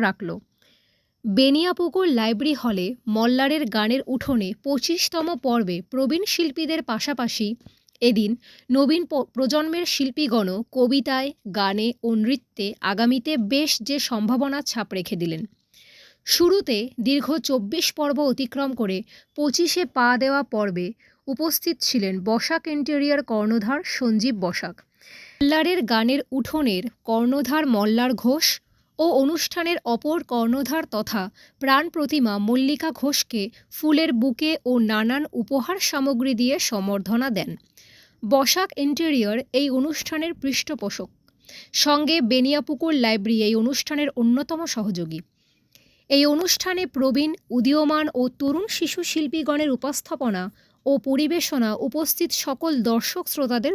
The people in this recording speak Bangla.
রাখল। বেনিয়াপুকুর লাইব্রেরি হলে মল্লারের গানের উঠোনে ২৫তম পর্বে প্রবীণ শিল্পীদের পাশাপাশি এদিন নবীন প্রজন্মের শিল্পীগণও কবিতায়, গানে ও নৃত্যে আগামীতে বেশ যে সম্ভাবনার ছাপ রেখে দিলেন। শুরুতে দীর্ঘ ২৪ পর্ব অতিক্রম করে ২৫-এ পা দেওয়া পর্বে উপস্থিত ছিলেন বসাক ইন্টেরিয়র কর্ণধার সঞ্জীব বসাক, মল্লারের গানের উঠোনের কর্ণধার মল্লার ঘোষ ও অনুষ্ঠানের অপর কর্ণধার তথা প্রাণ প্রতিমা মল্লিকা ঘোষকে ফুলের বুকে ও নানান উপহার সামগ্রী দিয়ে সম্বর্ধনা দেন। বসাক ইন্টেরিয়র এই অনুষ্ঠানের পৃষ্ঠপোষক, সঙ্গে বেনিয়াপুকুর লাইব্রেরি এই অনুষ্ঠানের অন্যতম সহযোগী। এই অনুষ্ঠানে প্রবীণ, উদীয়মান ও তরুণ শিশু শিল্পীগণের উপস্থাপনা ও পরিবেশনা উপস্থিত সকল দর্শক শ্রোতাদের